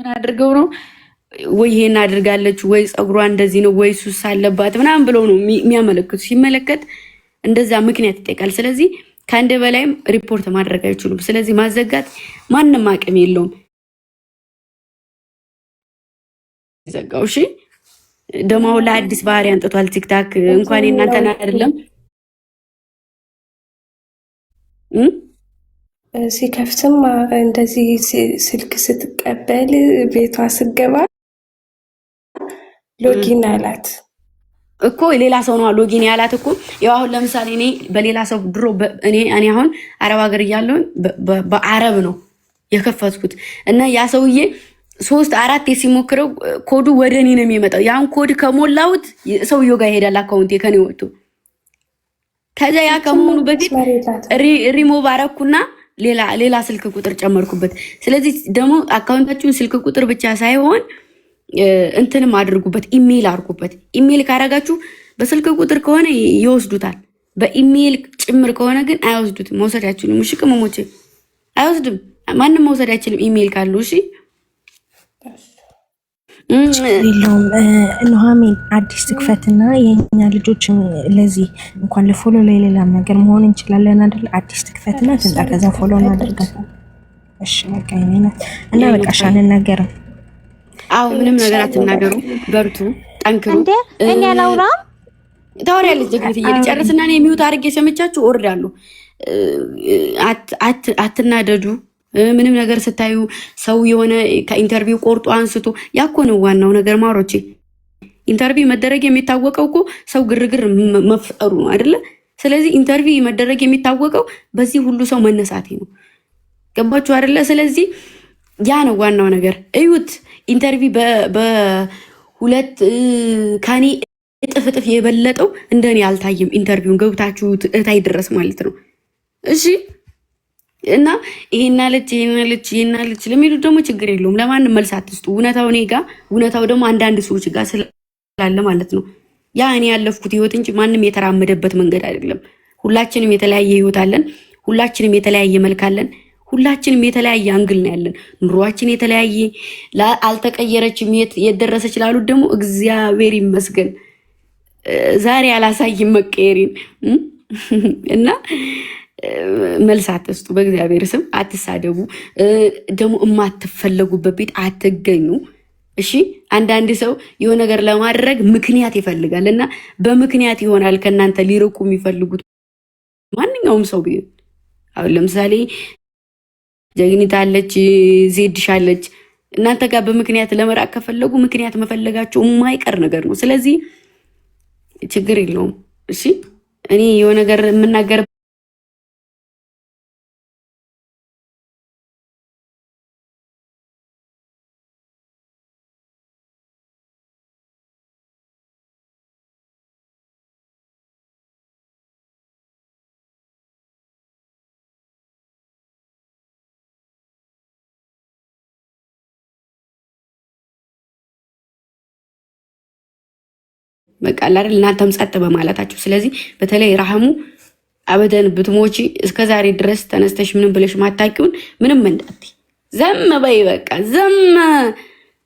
ምን አድርገው ነው ወይ ይሄን አድርጋለች ወይ ጸጉሯ እንደዚህ ነው ወይ ሱስ አለባት ምናምን ብለው ነው የሚያመለክቱ። ሲመለከት እንደዛ ምክንያት ይጠይቃል። ስለዚህ ከአንድ በላይም ሪፖርት ማድረግ አይችሉም። ስለዚህ ማዘጋት ማንም አቅም የለውም። ዘጋው። እሺ ደግሞ ለአዲስ ባህሪ አንጥቷል ቲክታክ። እንኳን እናንተና አይደለም ሲከፍትም እንደዚህ ስልክ ስትቀበል ቤቷ ስገባ ሎጊን አላት እኮ ሌላ ሰው ነው ሎጊን ያላት እኮ። ያው አሁን ለምሳሌ እኔ በሌላ ሰው ድሮ እኔ አሁን አረብ ሀገር እያለሁ በአረብ ነው የከፈትኩት እና ያ ሰውዬ 3-4 ሲሞክረው ኮዱ ወደ እኔ ነው የሚመጣው። ያን ኮድ ከሞላውት ሰውየው ጋር ይሄዳል አካውንቴ ከኔ ወጥቶ። ከዛ ያ ከመሆኑ በፊት ሪሞቭ አረኩና ሌላ ስልክ ቁጥር ጨመርኩበት። ስለዚህ ደግሞ አካውንታችሁን ስልክ ቁጥር ብቻ ሳይሆን እንትንም አድርጉበት፣ ኢሜል አድርጉበት። ኢሜል ካረጋችሁ በስልክ ቁጥር ከሆነ ይወስዱታል፣ በኢሜል ጭምር ከሆነ ግን አይወስዱትም። መውሰድ አይችሉም። እሺ ቅመሞቼ አይወስድም። ማንም መውሰድ አይችልም ኢሜል ካሉ። እሺ የለውም ኑሐሚን አዲስ ትክፈትና የኛ ልጆች ለዚህ እንኳን ለፎሎ ለሌላም ነገር መሆን እንችላለን አይደል? አዲስ ትክፈትና ትንጣ ከዛ ፎሎ እናደርጋለን። እሺ በቃ ይሄናት እና በቃ ሻንን ነገር አው ምንም ነገር አትናገሩ፣ በርቱ፣ ጠንክሩ። እንዴ እኔ አላውራም ታወሪያለሽ። ጀግነት እየጨረስና ነው የሚውት አድርጌ ሰምቻችሁ ወርዳሉ። አትናደዱ። ምንም ነገር ስታዩ ሰው የሆነ ከኢንተርቪው ቆርጦ አንስቶ ያኮ ነው ዋናው ነገር ማሮቼ። ኢንተርቪው መደረግ የሚታወቀው እኮ ሰው ግርግር መፍጠሩ ነው አይደለ? ስለዚህ ኢንተርቪው መደረግ የሚታወቀው በዚህ ሁሉ ሰው መነሳቴ ነው። ገባችሁ አይደለ? ስለዚህ ያ ነው ዋናው ነገር። እዩት ኢንተርቪው በሁለት ከኔ እጥፍ የበለጠው እንደኔ አልታየም። ኢንተርቪውን ገብታችሁ እታይ ድረስ ማለት ነው። እሺ እና ይሄን አለች ለሚሉ ደግሞ ችግር የለውም። ለማንም መልስ አትስጡ። እውነታው እኔ ጋር እውነታው ደግሞ አንዳንድ ሰዎች ጋር ስላለ ማለት ነው። ያ እኔ ያለፍኩት ህይወት እንጂ ማንም የተራመደበት መንገድ አይደለም። ሁላችንም የተለያየ ህይወት አለን። ሁላችንም የተለያየ መልክ አለን። ሁላችንም የተለያየ አንግል ነው ያለን። ኑሯችን የተለያየ አልተቀየረችም። የደረሰች ላሉት ደግሞ እግዚአብሔር ይመስገን ዛሬ አላሳይም መቀየሪን እና መልስ አትስጡ። በእግዚአብሔር ስም አትሳደቡ። ደግሞ የማትፈለጉበት ቤት አትገኙ። እሺ አንዳንድ ሰው የሆነ ነገር ለማድረግ ምክንያት ይፈልጋል እና በምክንያት ይሆናል ከእናንተ ሊርቁ የሚፈልጉት ማንኛውም ሰው ቢሆን። አሁን ለምሳሌ ጀግኒት አለች፣ ዜድሽ አለች። እናንተ ጋር በምክንያት ለመራቅ ከፈለጉ ምክንያት መፈለጋቸው የማይቀር ነገር ነው። ስለዚህ ችግር የለውም። እሺ እኔ የሆነ ነገር የምናገር በቃ አይደል እናንተም ጸጥ በማለታችሁ። ስለዚህ በተለይ ራህሙ አበደን ብትሞቺ እስከዛሬ ድረስ ተነስተሽ ምንም ብለሽ ማታቂውን ምንም እንዳት ዘም በይ። በቃ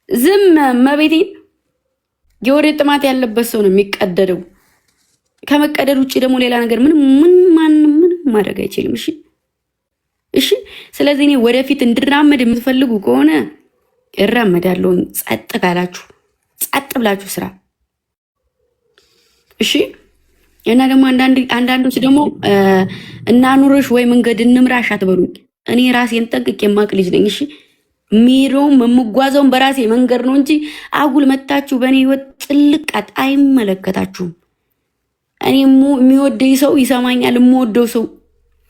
ዝም መቤቴን የወሬ ጥማት ያለበት ሰው ነው የሚቀደደው። ከመቀደድ ውጭ ደግሞ ሌላ ነገር ማንም ማድረግ አይችልም። እሺ ስለዚህ እኔ ወደፊት እንድራመድ የምትፈልጉ ከሆነ እራመዳለሁ። ጸጥ ካላችሁ ጸጥ ብላችሁ ስራ። እሺ እና ደግሞ አንዳንዶች ደግሞ እናኑርሽ ወይ መንገድ እንምራሽ አትበሉኝ። እኔ ራሴን ጠንቅቄ የማቅ ልጅ ነኝ። እሺ የሚሄደውም የምጓዘውም በራሴ መንገድ ነው እንጂ አጉል መታችሁ በእኔ ህይወት ጥልቃት አይመለከታችሁም። እኔ የሚወደኝ ሰው ይሰማኛል፣ የምወደው ሰው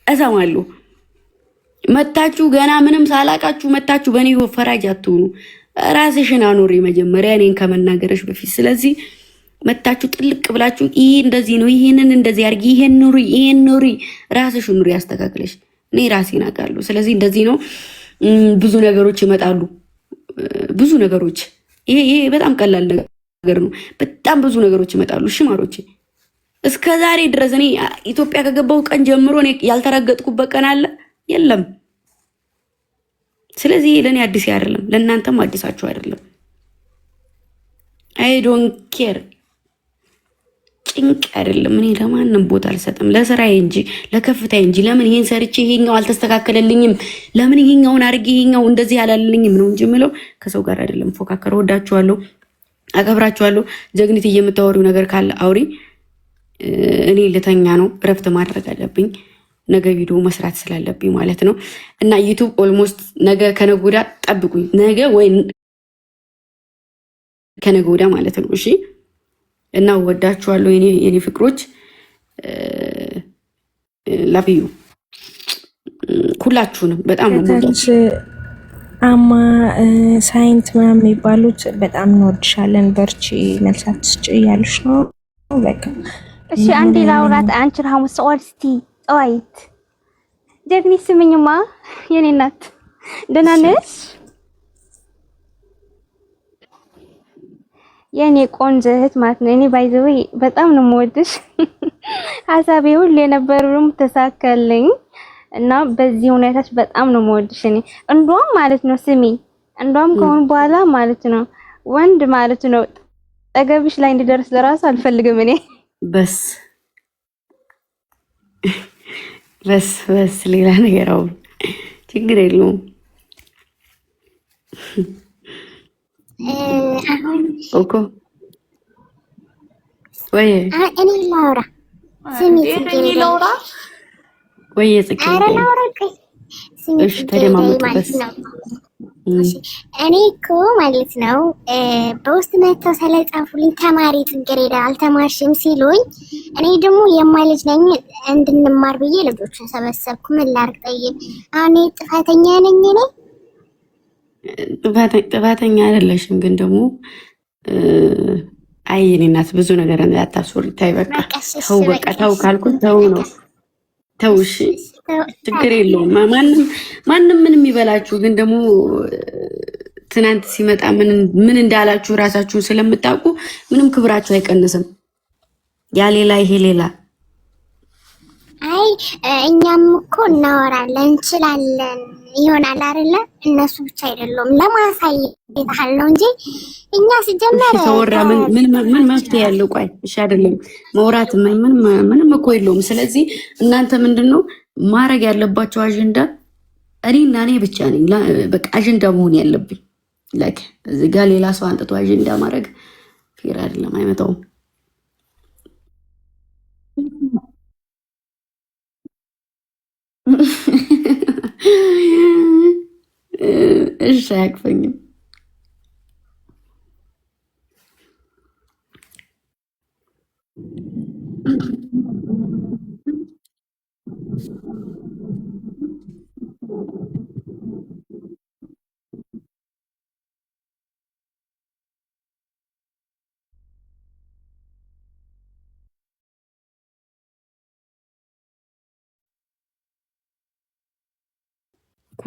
እሰማለሁ። መታችሁ ገና ምንም ሳላቃችሁ መታችሁ በእኔ ህይወት ፈራጅ አትሆኑ። ራስሽን አኖሪ መጀመሪያ እኔን ከመናገርሽ በፊት። ስለዚህ መታችሁ ጥልቅ ብላችሁ ይሄ እንደዚህ ነው፣ ይሄንን እንደዚህ አድርጊ፣ ይሄን ኑሪ፣ ራስሽ ኑሪ ያስተካክለሽ። እኔ ራሴን አውቃለሁ። ስለዚህ እንደዚህ ነው። ብዙ ነገሮች ይመጣሉ። ብዙ ነገሮች ይሄ በጣም ቀላል ነገር ነው። በጣም ብዙ ነገሮች ይመጣሉ። እሺ ማሮቼ እስከ ዛሬ ድረስ እኔ ኢትዮጵያ ከገባው ቀን ጀምሮ እኔ ያልተረገጥኩበት ቀን አለ የለም። ስለዚህ ለኔ አዲስ አይደለም፣ ለእናንተም አዲሳችሁ አይደለም። አይ ዶንት ኬር ጭንቅ አይደለም። እኔ ለማንም ቦታ አልሰጥም፣ ለስራዬ እንጂ ለከፍታዬ እንጂ። ለምን ይሄን ሰርቼ ይሄኛው አልተስተካከለልኝም፣ ለምን ይሄኛውን አድርጌ ይሄኛው እንደዚህ አላለልኝም ነው እንጂ የምለው ከሰው ጋር አይደለም። ፎካከር። ወዳችኋለሁ፣ አከብራችኋለሁ። ጀግኒት የምታወሪው ነገር ካለ አውሪ። እኔ ልተኛ ነው፣ እረፍት ማድረግ አለብኝ። ነገ ቪዲዮ መስራት ስላለብኝ ማለት ነው። እና ዩቲዩብ ኦልሞስት ነገ ከነገ ወዲያ ጠብቁኝ። ነገ ወይ ከነገ ወዲያ ማለት ነው። እሺ። እና ወዳችኋለሁ የኔ ፍቅሮች። ላቪዩ ሁላችሁንም በጣም ነው። አማ ሳይንት ምናምን የሚባሉት በጣም እንወድሻለን፣ በርቺ፣ መልሳት ስጭ እያሉሽ ነው። በቃ እሺ። አንዴ ላውራት። አንቺ ራሙስ ኦልስቲ ኦይት ጀግኒ ስምኝማ የኔ እናት ደህና ነሽ? የኔ ቆንጆ እህት ማለት ነው። እኔ ባይዘው በጣም ነው የምወድሽ። ሀሳቤ ሁሉ የነበረውም ተሳካልኝ እና በዚህ ሁኔታሽ በጣም ነው የምወድሽ። እኔ እንደውም ማለት ነው ስሚ፣ እንደውም ከሆነ በኋላ ማለት ነው ወንድ ማለት ነው ጠገብሽ ላይ እንዲደርስ ለራሱ አልፈልግም እኔ በስ ሌላ ነገር አሁን ችግር የለውም። እኮ ወይ እኔ ላውራ ስሚ ላውራ ወይ ጽጌ እሺ ተደማመጡበት። እኔ እኮ ማለት ነው በውስጥ መተው ስለጻፉልኝ ተማሪ ጽጌረዳ አልተማርሽም ሲሉኝ እኔ ደግሞ የማልጅ ነኝ እንድንማር ብዬ ልጆችን ሰበሰብኩ። ምን ላድርግ? ጠይቅ። አሁን ጥፋተኛ ነኝ እኔ? ጥፋተኛ አይደለሽም፣ ግን ደግሞ አይ እኔ እናት ብዙ ነገር እንዳታስወሪ። ታይ በቃ ተው፣ በቃ ተው ካልኩት ተው ነው። ተው እሺ፣ ችግር የለውም። ማንም ምንም ይበላችሁ፣ ግን ደግሞ ትናንት ሲመጣ ምን እንዳላችሁ ራሳችሁን ስለምታውቁ ምንም ክብራችሁ አይቀንስም። ያ ሌላ ይሄ ሌላ። አይ እኛም እኮ እናወራለን እንችላለን ይሆናል አይደለ? እነሱ ብቻ አይደሉም ለማሳየት ይታል ነው እንጂ እኛ ሲጀመር ተወራ ምን መፍትሄ ያለው? ቆይ እሺ፣ አይደለም መውራት ምንም እኮ የለውም። ስለዚህ እናንተ ምንድነው ማድረግ ያለባቸው? አጀንዳ እኔና እኔ ብቻ ነኝ በቃ አጀንዳ መሆን ያለብኝ። ላይክ እዚህ ጋር ሌላ ሰው አንጥቶ አጀንዳ ማድረግ ፌር አይደለም፣ አይመጣውም። እሺ አያቅፈኝም።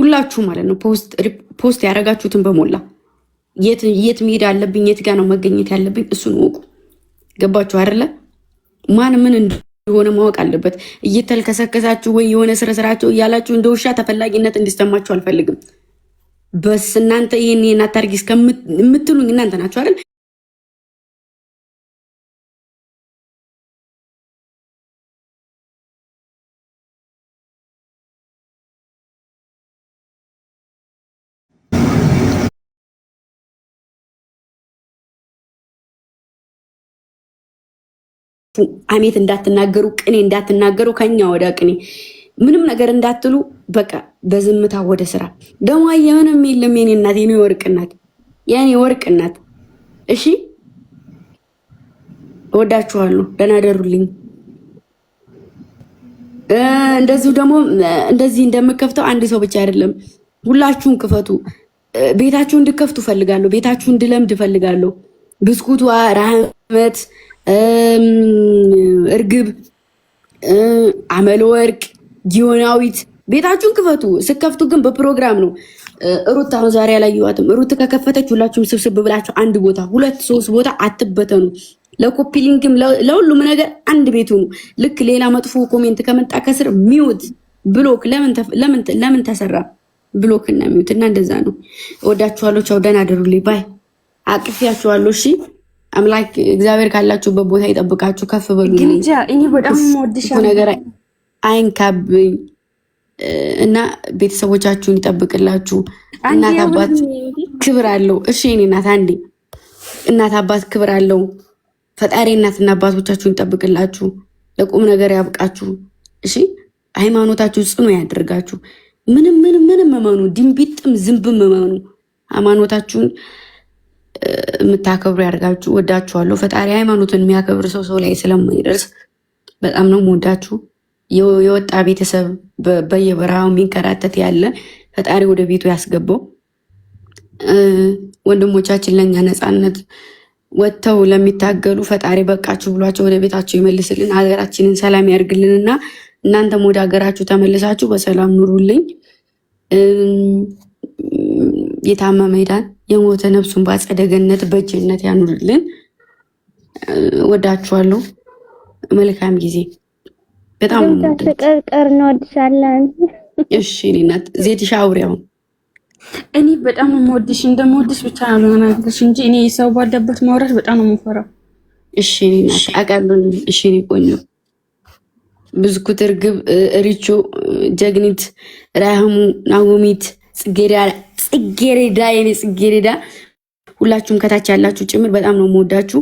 ሁላችሁ ማለት ነው ፖስት ያደረጋችሁትን በሞላ የት መሄድ አለብኝ፣ የት ጋር ነው መገኘት ያለብኝ፣ እሱን ወቁ። ገባችሁ አይደለ? ማን ምን እንደሆነ ማወቅ አለበት። እየተልከሰከሳችሁ ወይ የሆነ ስራቸው እያላችሁ እንደ ውሻ ተፈላጊነት እንዲሰማችሁ አልፈልግም። በስ እናንተ ይሄን አታርጊ እስከምትሉኝ እናንተ ናችሁ አይደል? አሜት እንዳትናገሩ፣ ቅኔ እንዳትናገሩ፣ ከኛ ወደ ቅኔ ምንም ነገር እንዳትሉ። በቃ በዝምታ ወደ ስራ። ደግሞ ምንም የለም የኔ እናት፣ የኔ ወርቅ እናት፣ የኔ ወርቅ እናት። እሺ እወዳችኋለሁ። ደህና ደሩልኝ። እንደዚሁ ደግሞ እንደዚህ እንደምከፍተው አንድ ሰው ብቻ አይደለም፣ ሁላችሁም ክፈቱ። ቤታችሁ እንድከፍቱ ፈልጋለሁ። ቤታችሁ እንድለምድ ፈልጋለሁ። ብስኩቷ ራህመት፣ እርግብ፣ አመለ ወርቅ፣ ጊዮናዊት ቤታችሁን ክፈቱ። ስከፍቱ ግን በፕሮግራም ነው። ሩት አሁን ዛሬ አላየኋትም። ሩት ከከፈተች ሁላችሁም ስብስብ ብላችሁ አንድ ቦታ 2-3 ቦታ አትበተኑ። ለኮፒ ሊንክም ለሁሉም ነገር አንድ ቤቱ ነው። ልክ ሌላ መጥፎ ኮሜንት ከመጣ ከስር ሚውት ብሎክ ለምን ተሰራ? ብሎክ እና ሚውት እና እንደዛ ነው። ወዳችኋለሁ። ቻው፣ ደህና አደሩልኝ። ባይ አቅፊያችኋለሁ። እሺ አምላክ እግዚአብሔር ካላችሁበት ቦታ ይጠብቃችሁ፣ ከፍ በሉ። እኔ በጣም ወድሻለሁ። ነገር አይንካብኝ እና ቤተሰቦቻችሁን ይጠብቅላችሁ። እናት አባት ክብር አለው። እሺ እኔ እናት አንዴ እናት አባት ክብር አለው። ፈጣሪ እናትና አባቶቻችሁን ይጠብቅላችሁ፣ ለቁም ነገር ያብቃችሁ። እሺ ሃይማኖታችሁ ጽኑ ያደርጋችሁ። ምንም እመኑ፣ ድንቢጥም ዝንብም እመኑ። ሃይማኖታችሁን የምታከብሩ ያደርጋችሁ። ወዳችኋለሁ። ፈጣሪ ሃይማኖትን የሚያከብር ሰው ላይ ስለማይደርስ በጣም ነው የምወዳችሁ። የወጣ ቤተሰብ በየበረሃው የሚንከራተት ያለ ፈጣሪ ወደ ቤቱ ያስገባው። ወንድሞቻችን ለእኛ ነፃነት ወጥተው ለሚታገሉ ፈጣሪ በቃችሁ ብሏቸው ወደ ቤታቸው ይመልስልን፣ ሀገራችንን ሰላም ያርግልንና እናንተም ወደ ሀገራችሁ ተመልሳችሁ በሰላም ኑሩልኝ። የታመመ ይዳን፣ የሞተ ነፍሱን በአጸደ ገነት በጀነት ያኑርልን። ወዳችኋለሁ። መልካም ጊዜ። በጣም ተቀርቀር ነው ወድሻለን። እሺ እናት ዜትሻ አውሪያው እኔ በጣም ነው የምወድሽ፣ እንደምወድሽ ብቻ ነው ልነግርሽ እንጂ እኔ ሰው ባለበት ማውራት በጣም ነው የምፈራው። እሺ እናት አቃሉ። እሺ ቆንጆ ብዝኩት፣ እርግብ፣ ሪቾ፣ ጀግኒት፣ ራህሙ፣ ናሆሚት፣ ጽጌሬዳ የኔ ጽጌሬዳ፣ ሁላችሁም ከታች ያላችሁ ጭምር በጣም ነው የምወዳችሁ።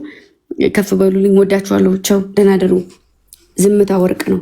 ከፍ በሉልኝ። ወዳችኋለሁ። ቻው፣ ደህና ደሩ። ዝምታ ወርቅ ነው።